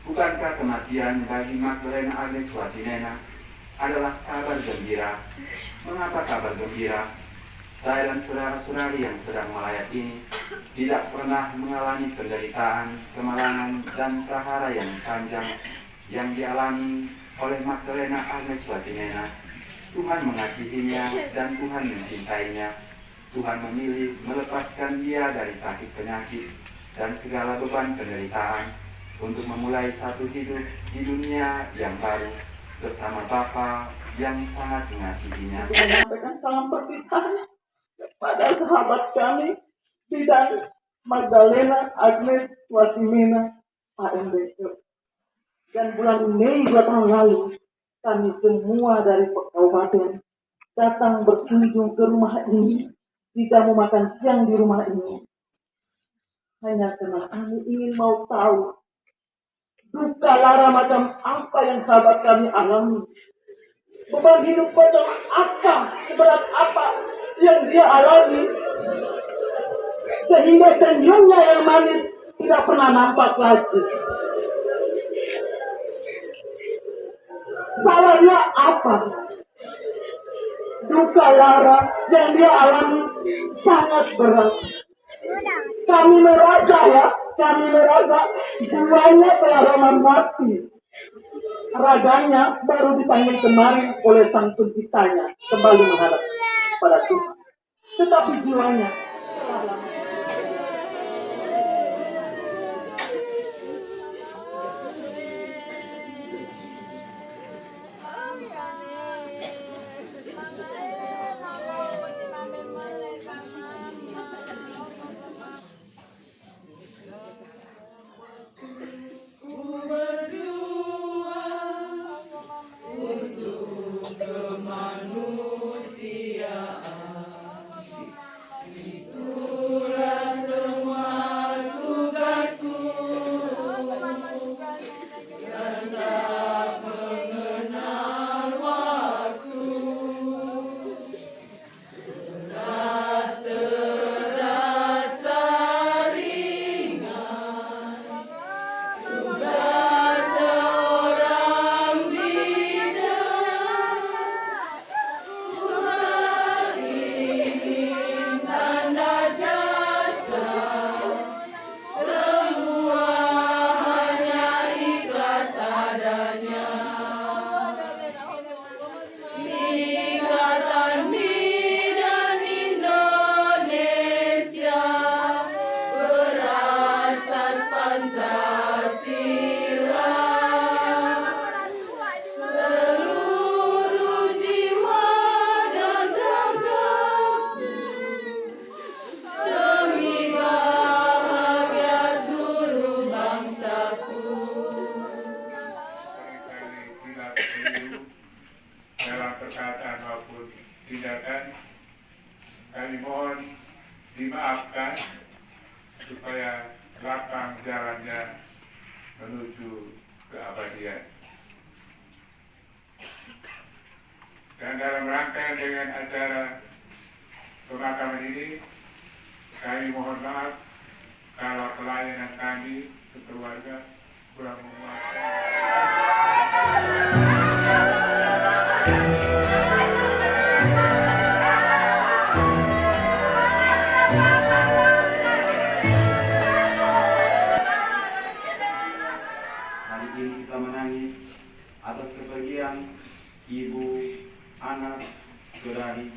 Bukankah kematian bagi Magdalena Agnes Watinena adalah kabar gembira? Mengapa kabar gembira? Saya dan saudara-saudari yang sedang melayat ini tidak pernah mengalami penderitaan, kemalangan, dan prahara yang panjang yang dialami oleh Magdalena Agnes Watinena. Tuhan mengasihinya dan Tuhan mencintainya. Tuhan memilih melepaskan dia dari sakit penyakit dan segala beban penderitaan untuk memulai satu hidup di dunia yang baru bersama Bapa yang sangat mengasihinya. Menyampaikan salam perpisahan pada sahabat kami, Bidang Magdalena Agnes Watimena AMBK. Dan bulan Mei 2 tahun lalu, kami semua dari kabupaten datang berkunjung ke rumah ini, tidak mau makan siang di rumah ini. Hanya karena kami ingin mau tahu duka lara macam apa yang sahabat kami alami. Beban hidup macam apa, seberat apa yang dia alami, sehingga senyumnya yang manis tidak pernah nampak lagi. Salahnya apa? Duka lara yang dia alami sangat berat. Kami merasa jiwanya telah lama mati. Raganya baru dipanggil kemarin oleh Sang Penciptanya kembali menghadap pada Tuhan. Tetapi jiwanya telah lama. Dalam perkataan maupun tindakan, kami mohon dimaafkan supaya lapang jalannya menuju keabadian. Dan dalam rangkaian dengan acara pemakaman ini, kami mohon maaf kalau pelayanan kami sekeluarga kurang memuaskan. Hari ini kita menangis atas kepergian ibu, anak, saudari,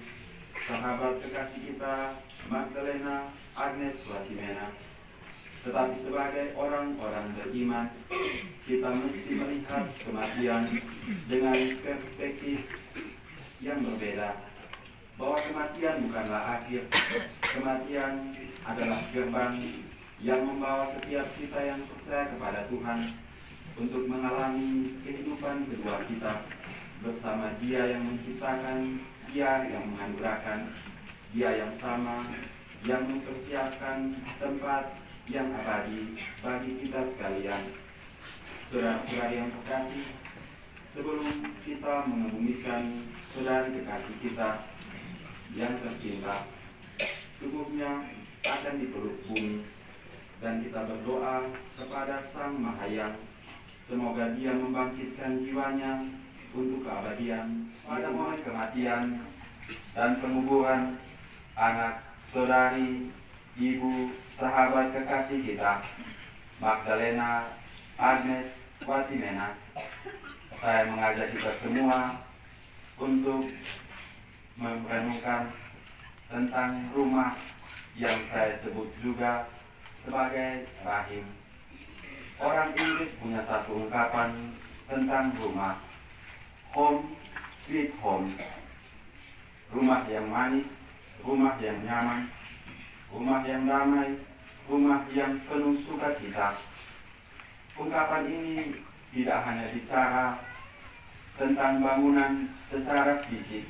sahabat kekasih kita Magdalena Agnes Watimena. Tetapi sebagai orang-orang beriman, kita mesti melihat kematian dengan perspektif yang berbeda. Bahwa kematian bukanlah akhir, kematian adalah gerbang yang membawa setiap kita yang percaya kepada Tuhan untuk mengalami kehidupan kedua kita bersama Dia yang menciptakan, Dia yang menganugerahkan, Dia yang sama, yang mempersiapkan tempat yang abadi bagi kita sekalian. Saudara-saudari yang terkasih, sebelum kita mengebumikan saudari kekasih kita yang tercinta, tubuhnya akan dipeluk bumi, dan kita berdoa kepada Sang Mahayang, Semoga Dia membangkitkan jiwanya untuk keabadian pada momen kematian dan penguburan anak, saudari, ibu, sahabat kekasih kita, Magdalena Agnes Watimena. Saya mengajak kita semua untuk merenungkan tentang rumah yang saya sebut juga sebagai rahim. Orang Inggris punya satu ungkapan tentang rumah, home sweet home. Rumah yang manis, rumah yang nyaman, rumah yang damai, rumah yang penuh sukacita. Ungkapan ini tidak hanya bicara tentang bangunan secara fisik,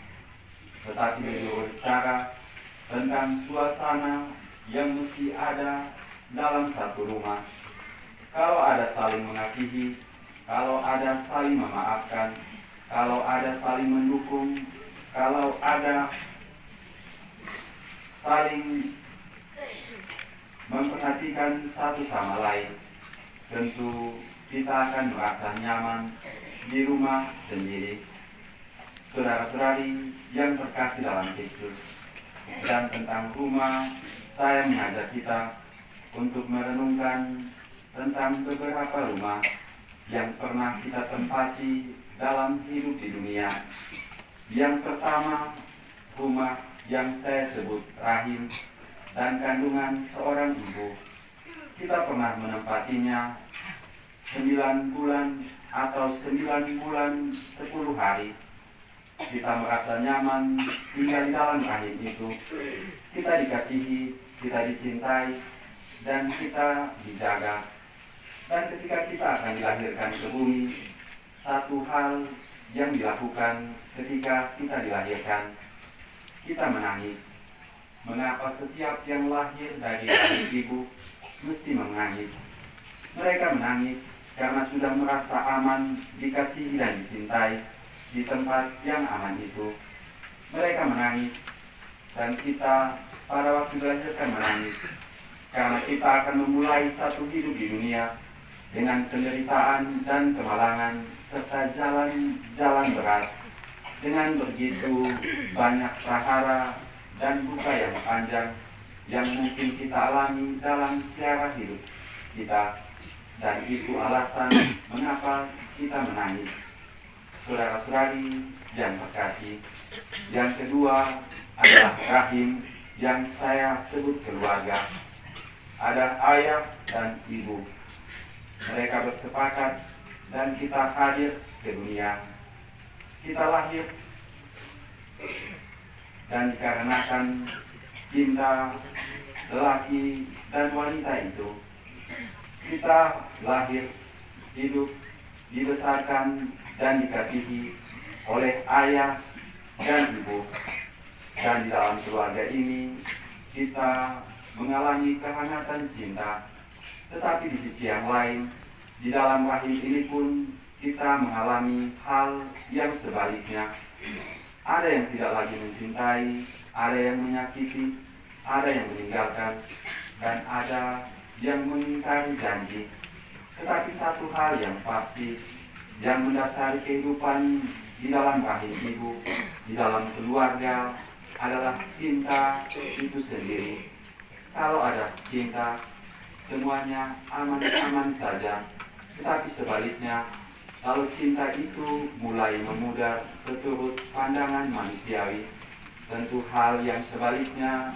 tetapi juga bicara tentang suasana yang mesti ada dalam satu rumah. Kalau ada saling mengasihi, kalau ada saling memaafkan, kalau ada saling mendukung, kalau ada saling memperhatikan satu sama lain, tentu kita akan merasa nyaman di rumah sendiri. Saudara-saudari yang terkasih dalam Kristus, dan tentang rumah, saya mengajak kita untuk merenungkan tentang beberapa rumah yang pernah kita tempati dalam hidup di dunia. Yang pertama, rumah yang saya sebut rahim dan kandungan seorang ibu. Kita pernah menempatinya 9 bulan atau 9 bulan 10 hari. Kita merasa nyaman tinggal di dalam rahim itu. Kita dikasihi, kita dicintai, dan kita dijaga. Dan ketika kita akan dilahirkan ke bumi, satu hal yang dilakukan ketika kita dilahirkan, kita menangis. Mengapa setiap yang lahir dari rahim ibu mesti menangis? Mereka menangis karena sudah merasa aman, dikasihi dan dicintai di tempat yang aman itu. Mereka menangis, dan kita pada waktu dilahirkan menangis, karena kita akan memulai satu hidup di dunia dengan penderitaan dan kemalangan serta jalan-jalan berat, dengan begitu banyak prahara dan duka yang panjang yang mungkin kita alami dalam sejarah hidup kita, dan itu alasan mengapa kita menangis. Saudara-saudari yang terkasih, yang kedua adalah rahim yang saya sebut keluarga. Ada ayah dan ibu. Mereka bersepakat dan kita hadir ke dunia. Kita lahir dan dikarenakan cinta lelaki dan wanita itu, kita lahir, hidup, dibesarkan dan dikasihi oleh ayah dan ibu. Dan di dalam keluarga ini kita mengalami kehangatan cinta. Tetapi di sisi yang lain, di dalam rahim ini pun kita mengalami hal yang sebaliknya. Ada yang tidak lagi mencintai, ada yang menyakiti, ada yang meninggalkan, dan ada yang mengingkari janji. Tetapi satu hal yang pasti, yang mendasari kehidupan di dalam rahim ibu, di dalam keluarga, adalah cinta itu sendiri. Kalau ada cinta, semuanya aman-aman saja. Tetapi sebaliknya, kalau cinta itu mulai memudar seturut pandangan manusiawi, tentu hal yang sebaliknya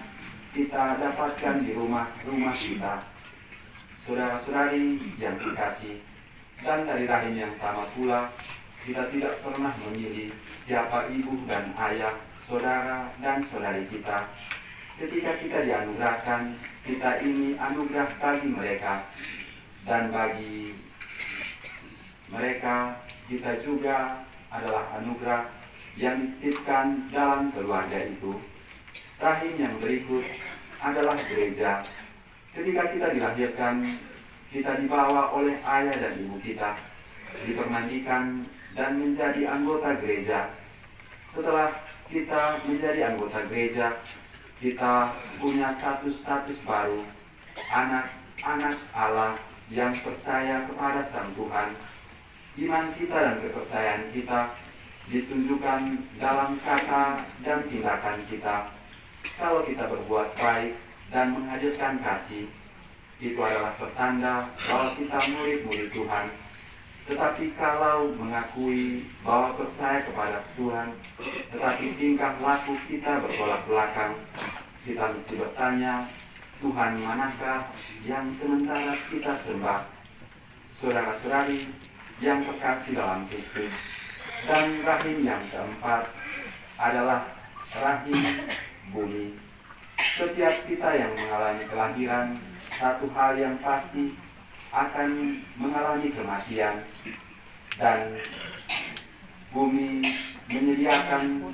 kita dapatkan di rumah-rumah kita. Saudara-saudari yang dikasih, dan dari rahim yang sama pula, kita tidak pernah memilih siapa ibu dan ayah, saudara dan saudari kita. Ketika kita dianugerahkan, kita ini anugerah bagi mereka, dan bagi mereka kita juga adalah anugerah yang dititipkan dalam keluarga itu. Rahim yang berikut adalah gereja. Ketika kita dilahirkan, kita dibawa oleh ayah dan ibu kita, dipermandikan dan menjadi anggota gereja. Setelah kita menjadi anggota gereja, kita punya satu status baru, anak-anak Allah yang percaya kepada Sang Tuhan. Iman kita dan kepercayaan kita ditunjukkan dalam kata dan tindakan kita. Kalau kita berbuat baik dan menghadirkan kasih, itu adalah pertanda bahwa kita murid-murid Tuhan. Tetapi kalau mengakui bahwa percaya kepada Tuhan, tetapi tingkah laku kita bertolak belakang, kita mesti bertanya, Tuhan manakah yang sementara kita sembah? Saudara-saudari yang terkasih dalam Kristus, dan rahim yang keempat adalah rahim bumi. Setiap kita yang mengalami kelahiran, satu hal yang pasti akan mengalami kematian, dan bumi menyediakan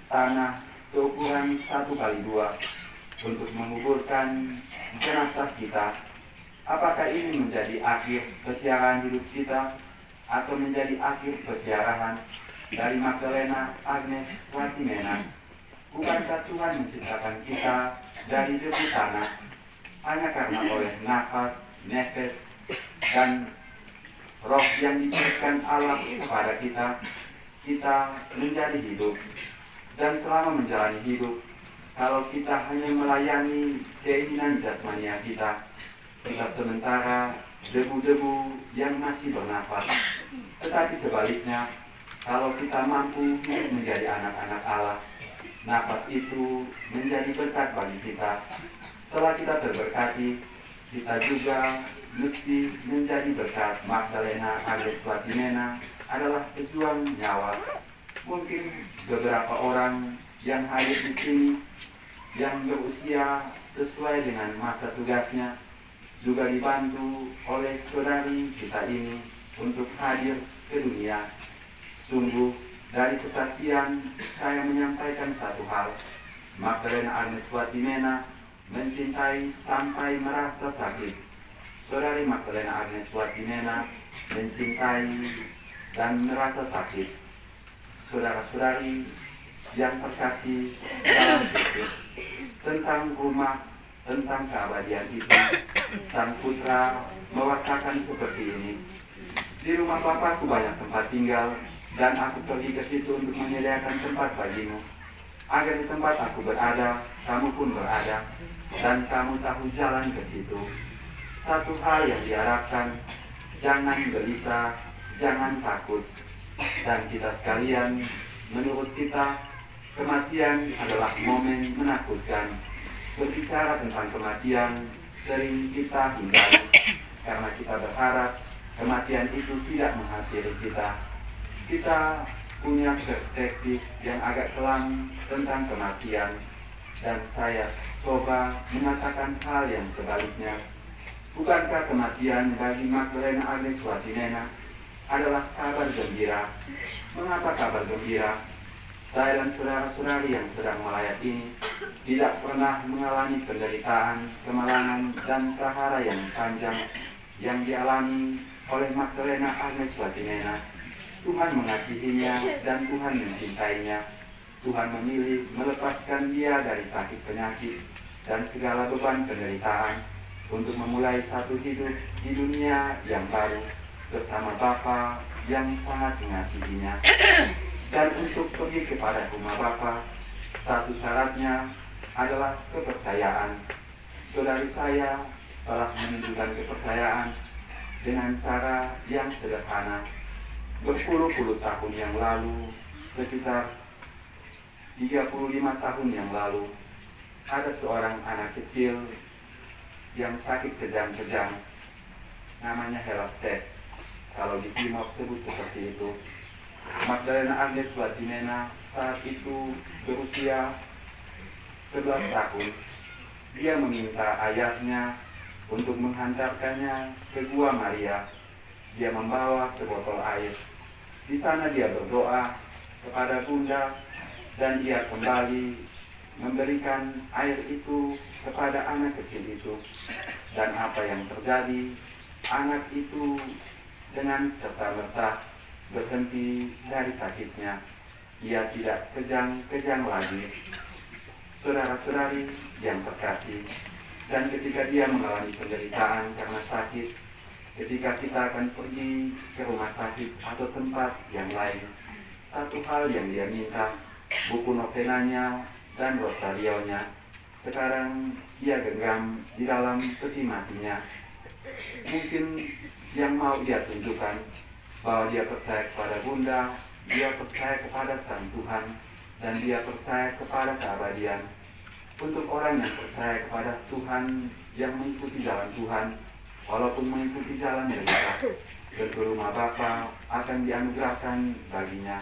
tanah seukuran 1x2 untuk menguburkan jenazah kita. Apakah ini menjadi akhir kesiaran hidup kita atau menjadi akhir kesiarahan dari Magdalena Agnes Watimena? Bukankah Tuhan menciptakan kita dari debu tanah hanya karena oleh nafas, dan roh yang diberikan Allah kepada kita, kita menjadi hidup. Dan selama menjalani hidup, kalau kita hanya melayani keinginan jasmania kita sementara debu-debu yang masih bernafas. Tetapi sebaliknya, kalau kita mampu menjadi anak-anak Allah, nafas itu menjadi berkat bagi kita. Setelah kita terberkati, kita juga mesti menjadi berkat. Magdalena Agnes Watimena adalah pejuang nyawa. Mungkin beberapa orang yang hadir di sini yang berusia sesuai dengan masa tugasnya juga dibantu oleh saudari kita ini untuk hadir ke dunia. Sungguh dari kesaksian saya menyampaikan satu hal, Magdalena Agnes Watimena mencintai sampai merasa sakit. Saudari Magdalena Agnes Watimena mencintai dan merasa sakit. Saudara-saudari yang terkasih dalam Kristus, tentang rumah, tentang keabadian itu, Sang Putra mewakilkan seperti ini. Di rumah Bapakku banyak tempat tinggal, dan aku pergi ke situ untuk menyediakan tempat bagimu, agar di tempat aku berada, kamu pun berada, dan kamu tahu jalan ke situ. Satu hal yang diharapkan, jangan gelisah, jangan takut. Dan kita sekalian, menurut kita, kematian adalah momen menakutkan. Berbicara tentang kematian sering kita hindari, karena kita berharap kematian itu tidak menghampiri kita. Kita punya perspektif yang agak kelam tentang kematian, dan saya coba mengatakan hal yang sebaliknya. Bukankah kematian bagi Magdalena Agnes Watimena adalah kabar gembira? Mengapa kabar gembira? Saya dan saudara-saudari yang sedang melayat ini tidak pernah mengalami penderitaan, kemalangan, dan prahara yang panjang yang dialami oleh Magdalena Agnes Watimena. Tuhan mengasihinya dan Tuhan mencintainya. Tuhan memilih melepaskan dia dari sakit penyakit dan segala beban penderitaan untuk memulai satu hidup di dunia yang baru bersama Bapa yang sangat mengasihinya. Dan untuk pergi kepada rumah Bapa, satu syaratnya adalah kepercayaan. Saudari saya telah menunjukkan kepercayaan dengan cara yang sederhana. Berpuluh-puluh tahun yang lalu, sekitar 35 tahun yang lalu, ada seorang anak kecil yang sakit kejang-kejang, namanya Helastek. Kalau di Timor sebut seperti itu. Magdalena Agnes Watimena saat itu berusia 11 tahun. Dia meminta ayahnya untuk menghantarkannya ke Gua Maria. Dia membawa sebotol air. Di sana dia berdoa kepada Bunda, dan dia kembali memberikan air itu kepada anak kecil itu. Dan apa yang terjadi? Anak itu dengan serta-merta berhenti dari sakitnya. Ia tidak kejang-kejang lagi. Saudara-saudari yang terkasih, dan ketika dia mengalami penderitaan karena sakit, ketika kita akan pergi ke rumah rumah sakit atau tempat yang lain. Satu hal yang dia minta, buku novenanya dan rosarionya, sekarang dia genggam di dalam peti matinya. Mungkin yang mau dia tunjukkan bahwa dia percaya kepada Bunda, dia percaya kepada Sang Tuhan, dan dia percaya kepada keabadian. Untuk orang yang percaya kepada Tuhan, yang mengikuti jalan Tuhan, walaupun mengikuti jalan derita, tentu rumah Bapa akan dianugerahkan baginya.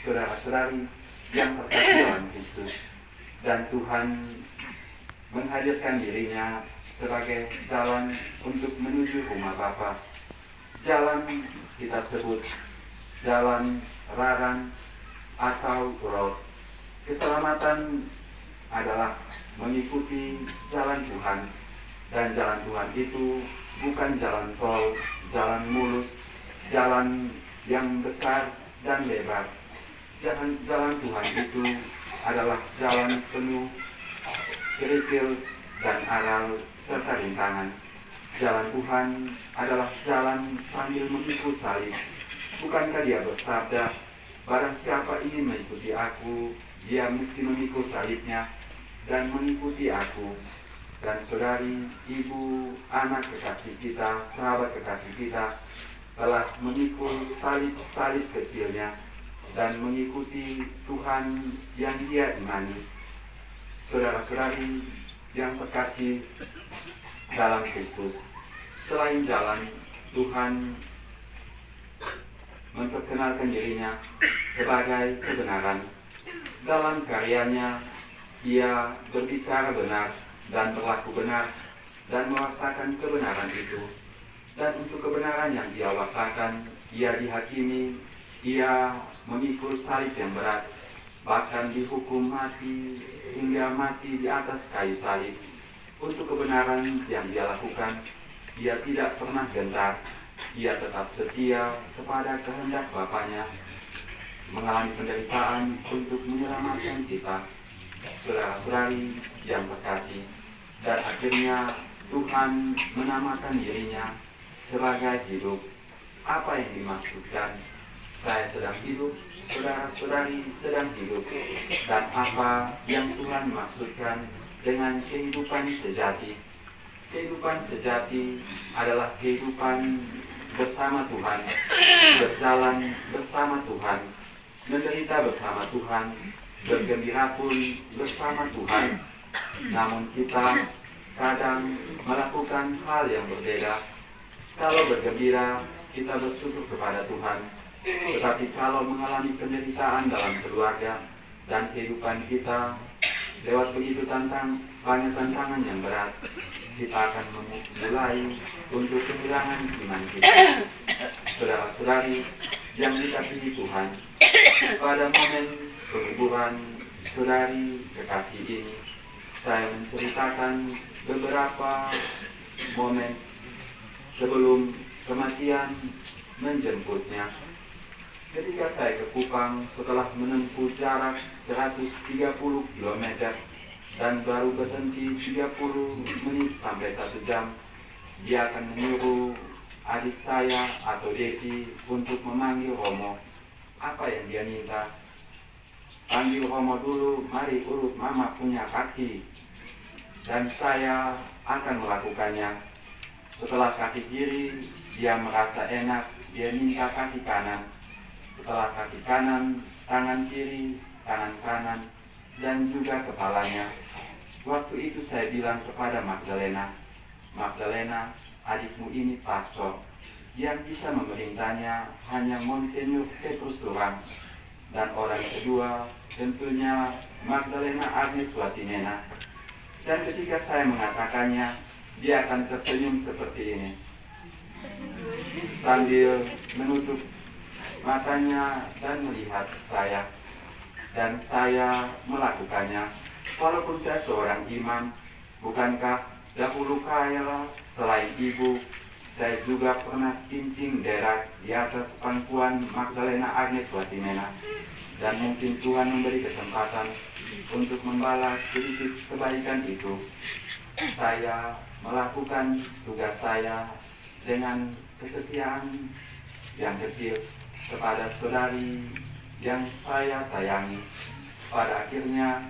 Saudara-saudari yang terkasih dalam Kristus, dan Tuhan menghadirkan dirinya sebagai jalan untuk menuju rumah Bapa. Jalan kita sebut jalan Raran atau road. Keselamatan adalah mengikuti jalan Tuhan, dan jalan Tuhan itu bukan jalan tol, jalan mulus, jalan yang besar dan lebar. Jalan Tuhan itu adalah jalan penuh kerikil dan aral serta rintangan. Jalan Tuhan adalah jalan sambil mengikut salib. Bukankah dia bersabda, barang siapa ingin mengikuti aku, dia mesti memikul salibnya dan mengikuti aku. Dan saudari, ibu, anak kekasih kita, sahabat kekasih kita, telah memikul salib-salib kecilnya dan mengikuti Tuhan yang dia imani. Saudara-saudari yang terkasih dalam Kristus, selain jalan, Tuhan memperkenalkan dirinya sebagai kebenaran. Dalam karyanya, ia berbicara benar dan berlaku benar dan mewartakan kebenaran itu. Dan untuk kebenaran yang ia wartakan, ia dihakimi, ia memikul salib yang berat, bahkan dihukum mati hingga mati di atas kayu salib. Untuk kebenaran yang dia lakukan, ia tidak pernah gentar, ia tetap setia kepada kehendak Bapanya, mengalami penderitaan untuk menyelamatkan kita, saudara-saudari yang terkasih. Dan akhirnya Tuhan menamakan dirinya sebagai hidup. Apa yang dimaksudkan? Saya sedang hidup, saudara-saudari sedang hidup. Dan apa yang Tuhan maksudkan dengan kehidupan sejati? Kehidupan sejati adalah kehidupan bersama Tuhan, berjalan bersama Tuhan, menderita bersama Tuhan, bergembira pun bersama Tuhan. Namun kita kadang melakukan hal yang berbeda. Kalau bergembira, kita bersyukur kepada Tuhan. Tetapi kalau mengalami penderitaan dalam keluarga dan kehidupan kita, lewat begitu banyak tantangan yang berat, kita akan memulai untuk kehilangan iman kita. Saudara-saudari yang dikasihi Tuhan, pada momen penguburan saudari kekasih ini, saya menceritakan beberapa momen sebelum kematian menjemputnya. Ketika saya ke Kupang setelah menempuh jarak 130 km dan baru berhenti 30 menit sampai 1 jam, dia akan menyuruh adik saya atau Desi untuk memanggil Romo. Apa yang dia minta? Panggil Romo dulu, mari urut mama punya kaki. Dan saya akan melakukannya. Setelah kaki kiri, dia merasa enak, dia minta kaki kanan. Setelah kaki kanan, tangan kiri, tangan kanan, dan juga kepalanya. Waktu itu saya bilang kepada Magdalena, Magdalena, adikmu ini pastor. Yang bisa memerintahnya hanya Monsignor Petrus doang. Dan orang kedua tentunya Magdalena Agnes Watimena. Dan ketika saya mengatakannya, dia akan tersenyum seperti ini, sambil menutup matanya dan melihat saya. Dan saya melakukannya. Walaupun saya seorang imam, bukankah dahulu kala selain ibu, saya juga pernah kincing derak di atas pangkuan Magdalena Agnes Watimena. Dan mungkin Tuhan memberi kesempatan untuk membalas sedikit kebaikan itu. Saya melakukan tugas saya dengan kesetiaan yang kecil, kepada saudari yang saya sayangi. Pada akhirnya,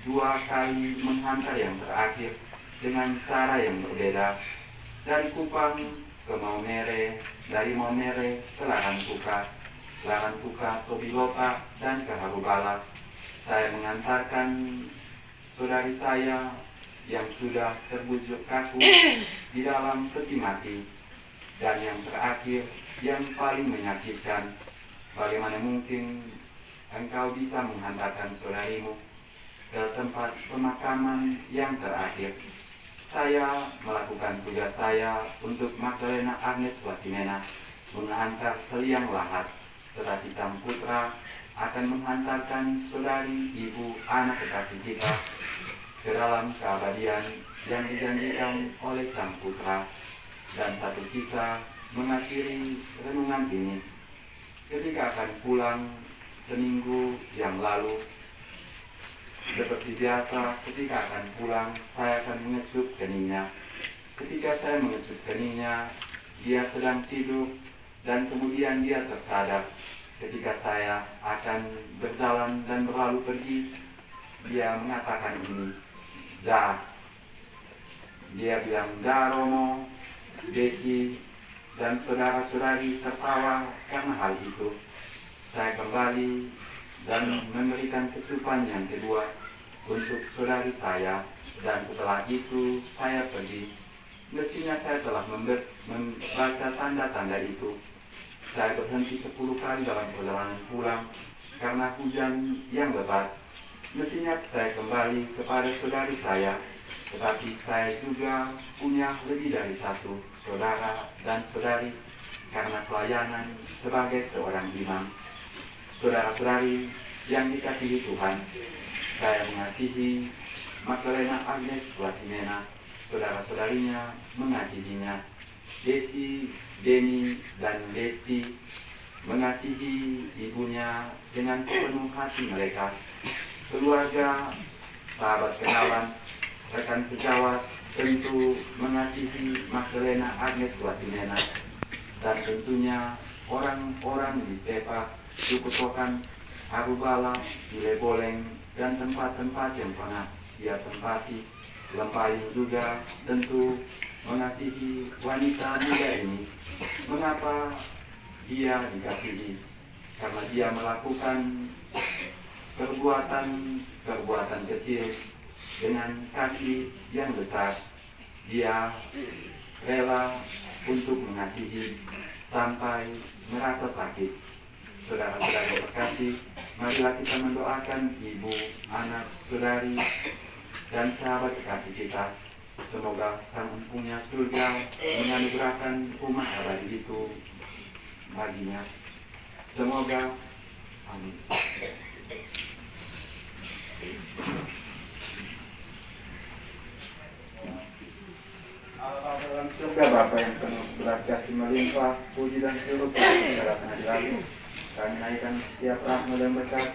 2 kali menghantar yang terakhir dengan cara yang berbeda. Dari Kupang ke Maumere, dari Maumere ke Larantuka Tobiloba, dan ke Harubala. Saya mengantarkan saudari saya yang sudah terbujuk kaku di dalam peti mati. Dan yang terakhir, yang paling menyakitkan, bagaimana mungkin engkau bisa menghantarkan saudarimu ke tempat pemakaman yang terakhir? Saya melakukan tugas saya untuk Magdalena Agnes Watimena menghantar ke liang lahat, tetapi sang putra akan menghantarkan saudari, ibu, anak kekasih kita ke dalam keabadian yang dijanjikan oleh sang putra. Dan satu kisah mengakhiri renungan ini. Ketika akan pulang seminggu yang lalu, seperti biasa, ketika akan pulang, saya akan mengecup keningnya. Ketika saya mengecup keningnya, dia sedang tidur, dan kemudian dia tersadar. Ketika saya akan berjalan dan berlalu pergi, dia mengatakan ini, "Da." Dia bilang, "Da, Romo." Desi dan saudara-saudari tertawa karena hal itu. Saya kembali dan memberikan kecupan yang kedua untuk saudari saya, dan setelah itu saya pergi. Mestinya saya telah membaca tanda-tanda itu. Saya berhenti 10 kali dalam perjalanan pulang karena hujan yang lebat. Mestinya saya kembali kepada saudari saya, tetapi saya juga punya lebih dari satu saudara dan saudari karena pelayanan sebagai seorang imam. Saudara-saudari yang dikasihi Tuhan, saya mengasihi Magdalena Agnes Watimena, saudara-saudarinya mengasihinya. Desi, Deni, dan Desti mengasihi ibunya dengan sepenuh hati mereka. Keluarga, sahabat kenalan, rekan sejawat tentu mengasihi Magdalena Agnes Watimena, dan tentunya orang-orang di Tepa, Dukutokan, Harubala, Ileboleng, dan tempat-tempat yang pernah dia tempati. Lempayung juga tentu mengasihi wanita muda ini. Mengapa dia dikasihi? Karena dia melakukan perbuatan kecil dengan kasih yang besar. Dia rela untuk mengasihi sampai merasa sakit. Saudara-saudara terkasih, marilah kita mendoakan ibu, anak, saudari, dan sahabat kekasih kita. Semoga Sang Empunya surga menganugerahkan rumah abadi itu baginya. Semoga, amin. Dalam surga Bapa yang penuh belas kasih melimpah, puji dan syukur pada pengadilan. Kami naikkan setiap rahmat dan berkat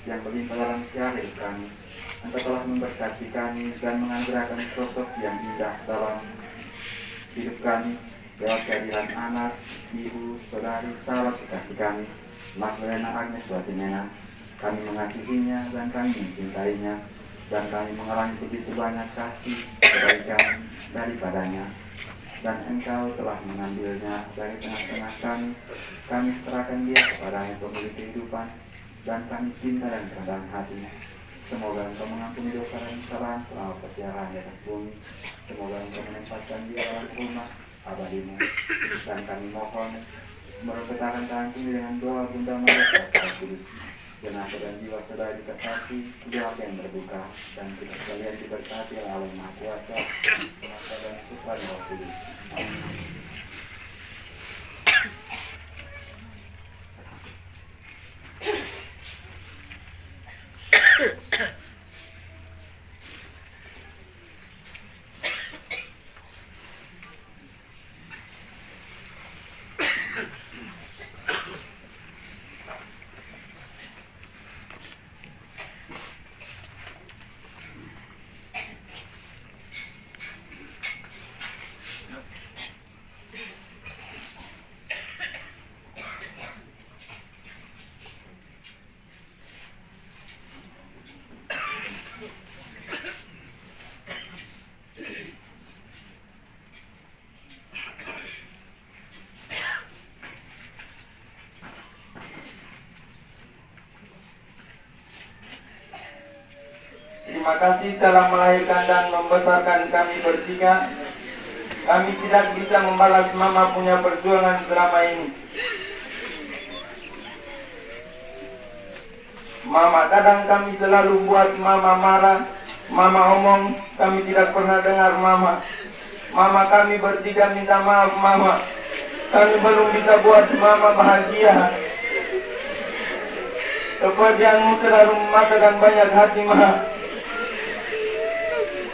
yang berlimpah dalam syariat kami. Engkau telah memberkati kami dan menganugerahkan sosok yang indah dalam hidup kami lewat kehadiran anak, ibu, saudari, sahabat kekasih kami, Magdalena Agnes Watimena. Kami mengasihinya dan kami mencintainya, dan kami mengalami begitu banyak kasih kebaikan daripadanya. Dan Engkau telah mengambilnya dari tengah-tengah kami. Kami serahkan dia kepadanya pemilik kehidupan, dan kami cinta dan kerendahan hati. Semoga Engkau mengampuni dosa dan kesalahan selama persiaran di atas bumi. Semoga Engkau menempatkan dia dalam rumah abadimu. Dan kami mohon merebutkan tangan kami dengan doa Bunda Maria Terang Kudus. Jenazah dan jiwa saudara dikasih keluarga yang berduka, dan kita sekalian diberkati oleh Allah Maha Kuasa, Bapa dan Putra dan Roh Kudus. Amin. terima kasih telah melahirkan dan membesarkan kami bertiga. Kami tidak bisa membalas Mama punya perjuangan selama ini. Mama, kadang kami selalu buat Mama marah, Mama omong, kami tidak pernah dengar Mama. Mama, kami bertiga minta maaf Mama. Kami belum bisa buat Mama bahagia. Kepergianmu terlalu mematahkan banyak hati Mama.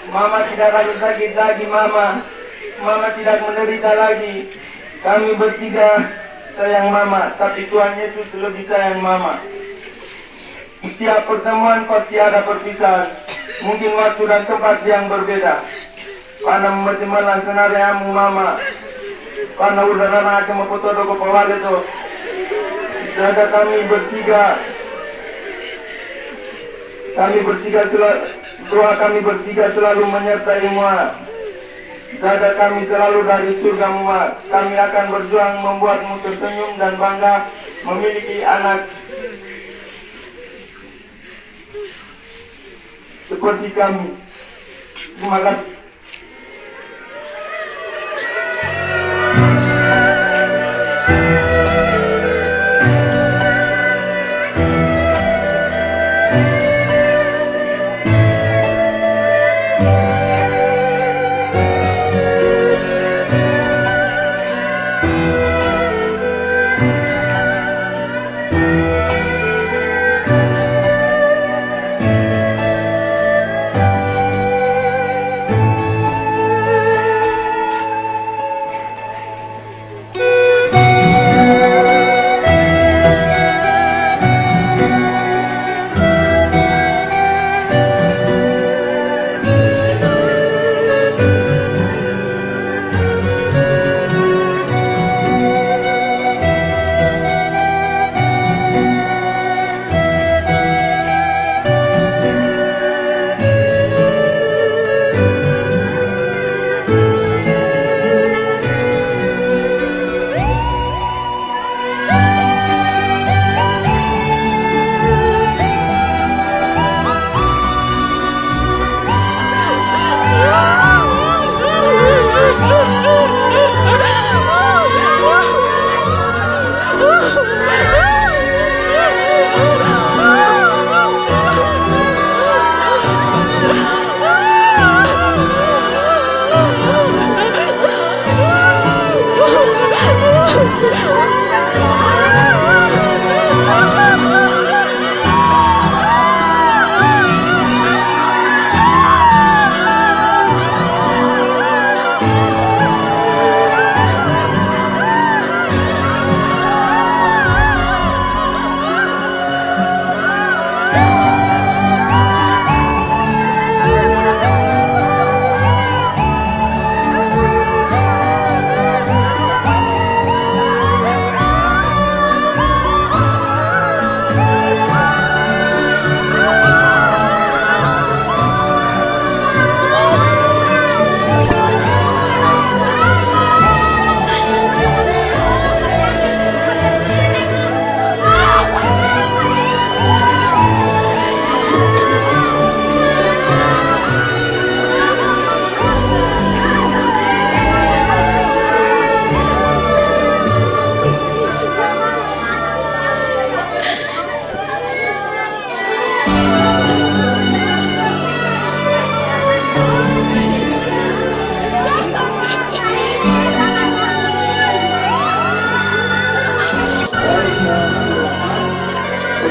Mama tidak lagi sakit lagi Mama. Mama tidak menderita lagi. Kami bertiga sayang Mama, tapi Tuhan Yesus lebih sayang Mama. Setiap pertemuan pasti ada perpisahan. Mungkin waktu dan tempat yang berbeda. Karena mempertimbangkan senariamu Mama. Karena udah aja mau foto doko pawale itu. Jaga kami bertiga. Doa kami bertiga selalu menyertai Mua. Jaga kami selalu dari surga Mua. Kami akan berjuang membuatmu tersenyum dan bangga memiliki anak seperti kami. Terima kasih.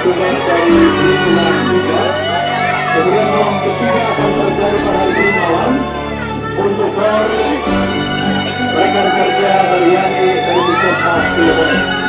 petugas dari lingkungan juga. Kemudian yang ketiga akan terjadi pada hari ini malam untuk rekan kerja dari Yani dari Puskesmas Cilegon.